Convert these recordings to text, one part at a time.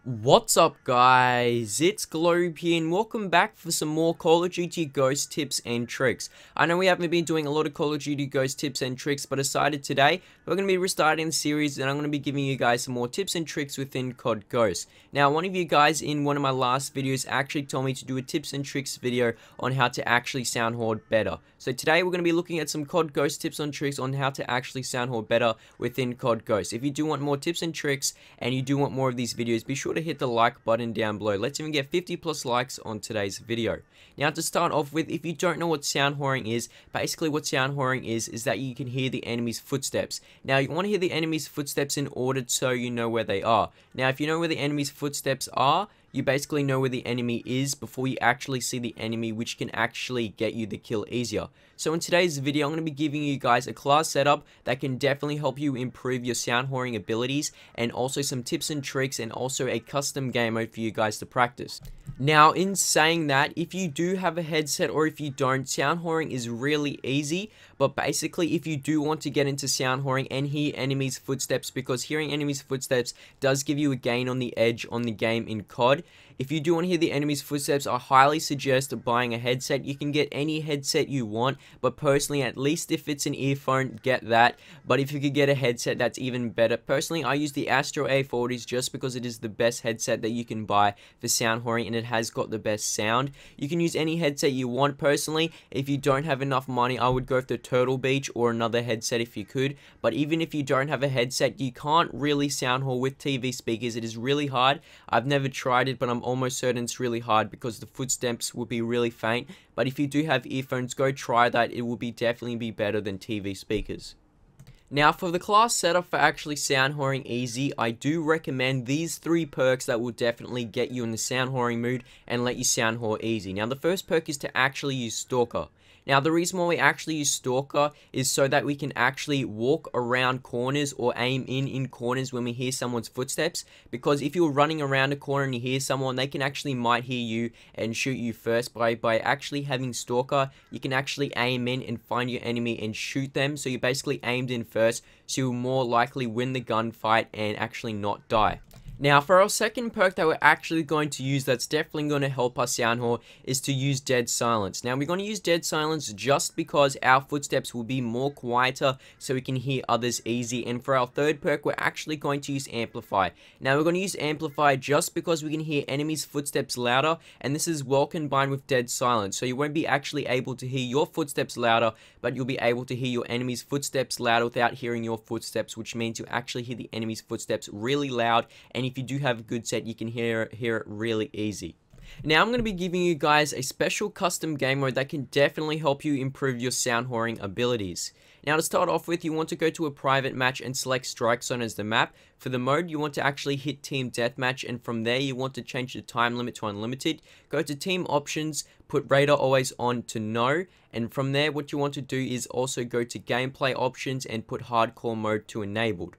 What's up guys, it's Globe here and welcome back for some more Call of Duty Ghost tips and tricks. I know we haven't been doing a lot of Call of Duty Ghost tips and tricks, but decided today we're going to be restarting the series and I'm going to be giving you guys some more tips and tricks within COD Ghost. Now, one of you guys in one of my last videos actually told me to do a tips and tricks video on how to actually sound hoard better. So today we're going to be looking at some COD Ghost tips and tricks on how to actually sound hoard better within COD Ghost. If you do want more tips and tricks and you do want more of these videos, be sure to hit the like button down below. Let's even get 50 plus likes on today's video. Now, to start off with, if you don't know what sound whoring is, basically what sound whoring is that you can hear the enemy's footsteps. Now, you want to hear the enemy's footsteps in order so you know where they are. Now, if you know where the enemy's footsteps are, you basically know where the enemy is before you actually see the enemy, which can actually get you the kill easier. So in today's video, I'm going to be giving you guys a class setup that can definitely help you improve your sound whoring abilities, and also some tips and tricks, and also a custom game mode for you guys to practice. Now, in saying that, if you do have a headset or if you don't, sound whoring is really easy. But basically, if you do want to get into sound whoring and hear enemies' footsteps, because hearing enemies' footsteps does give you a gain on the edge on the game in COD. If you do want to hear the enemy's footsteps, I highly suggest buying a headset. You can get any headset you want, but personally, at least if it's an earphone, get that. But if you could get a headset, that's even better. Personally, I use the Astro A40s just because it is the best headset that you can buy for sound whoring, and it has got the best sound. You can use any headset you want. Personally, if you don't have enough money, I would go with the Turtle Beach or another headset if you could. But even if you don't have a headset, you can't really sound whore with TV speakers. It is really hard. I've never tried it, but I'm almost certain it's really hard because the footsteps will be really faint. But if you do have earphones, go try that. It will definitely be better than TV speakers. Now, for the class setup for actually sound whoring easy, I do recommend these 3 perks that will definitely get you in the sound whoring mood and let you sound whore easy. Now, the first perk is to actually use Stalker. Now, the reason why we actually use Stalker is so that we can actually walk around corners or aim in corners when we hear someone's footsteps. Because if you're running around a corner and you hear someone, they can actually might hear you and shoot you first. By actually having Stalker, you can actually aim in and find your enemy and shoot them. So you basically aimed in first, so you'll more likely win the gunfight and actually not die. Now, for our second perk that we're actually going to use that's definitely going to help us sound whore is to use Dead Silence. Now, we're going to use Dead Silence just because our footsteps will be more quieter so we can hear others easy. And for our third perk, we're actually going to use Amplify. Now, we're going to use Amplify just because we can hear enemies' footsteps louder, and this is well combined with Dead Silence. So you won't be actually able to hear your footsteps louder, but you'll be able to hear your enemy's footsteps louder without hearing your footsteps, which means you actually hear the enemy's footsteps really loud. And if you do have a good set, you can hear it really easy. Now, I'm going to be giving you guys a special custom game mode that can definitely help you improve your sound whoring abilities. Now, to start off with, you want to go to a private match and select Strike Zone as the map. For the mode, you want to actually hit Team Deathmatch, and from there, you want to change the time limit to unlimited. Go to Team Options, put Radar Always On to No, and from there, what you want to do is also go to Gameplay Options and put Hardcore Mode to Enabled.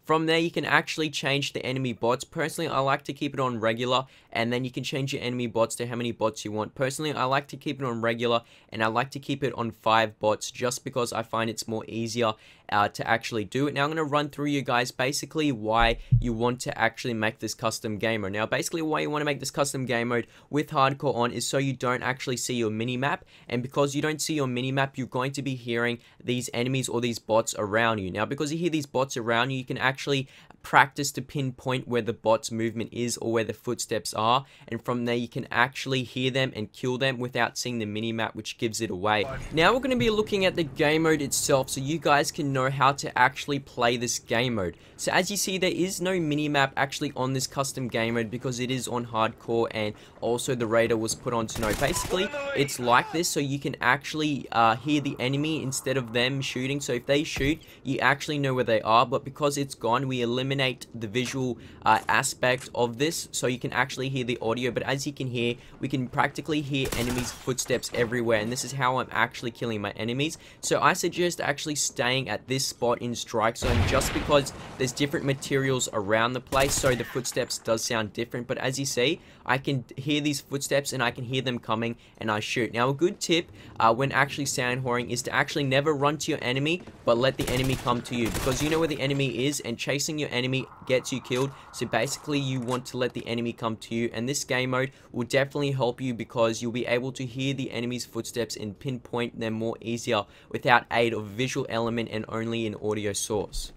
From there, you can actually change the enemy bots. Personally, I like to keep it on regular, and then you can change your enemy bots to how many bots you want. Personally, I like to keep it on regular, and I like to keep it on 5 bots just because I find it's more easier to actually do it. Now, I'm going to run through you guys basically why you want to actually make this custom game mode. Now, basically why you want to make this custom game mode with hardcore on is so you don't actually see your minimap, and because you don't see your minimap, you're going to be hearing these enemies or these bots around you. Now, because you hear these bots around you, you can actually practice to pinpoint where the bot's movement is or where the footsteps are, and from there you can actually hear them and kill them without seeing the minimap, which gives it away. Now we're going to be looking at the game mode itself so you guys can know how to actually play this game mode. So as you see, there is no minimap actually on this custom game mode because it is on hardcore, and also the radar was put on to no. Basically it's like this, so you can actually hear the enemy instead of them shooting. So if they shoot, you actually know where they are, but because it's gone, we eliminate the visual aspect of this, so you can actually hear the audio. But as you can hear, we can practically hear enemies' footsteps everywhere, and this is how I'm actually killing my enemies. So I suggest actually staying at this spot in strike zone just because there's different materials around the place, so the footsteps does sound different. But as you see, I can hear these footsteps and I can hear them coming, and I shoot. Now, a good tip when actually sound whoring is to actually never run to your enemy, but let the enemy come to you, because you know where the enemy is, and chasing your enemy gets you killed. So basically, you want to let the enemy come to you, and this game mode will definitely help you because you'll be able to hear the enemy's footsteps and pinpoint them more easier without aid of a visual element and only an audio source.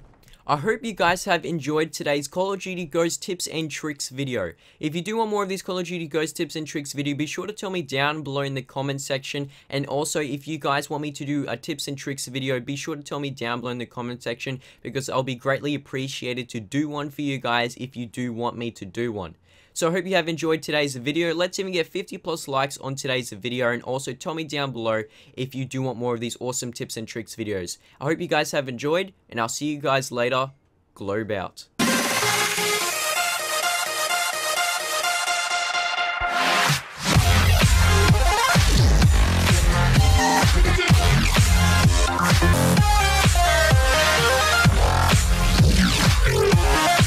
I hope you guys have enjoyed today's Call of Duty Ghost tips and tricks video. If you do want more of these Call of Duty Ghost tips and tricks video, be sure to tell me down below in the comment section. And also, if you guys want me to do a tips and tricks video, be sure to tell me down below in the comment section, because I'll be greatly appreciated to do one for you guys if you do want me to do one. So I hope you have enjoyed today's video. Let's even get 50+ likes on today's video, and also tell me down below if you do want more of these awesome tips and tricks videos. I hope you guys have enjoyed, and I'll see you guys later. Globe out.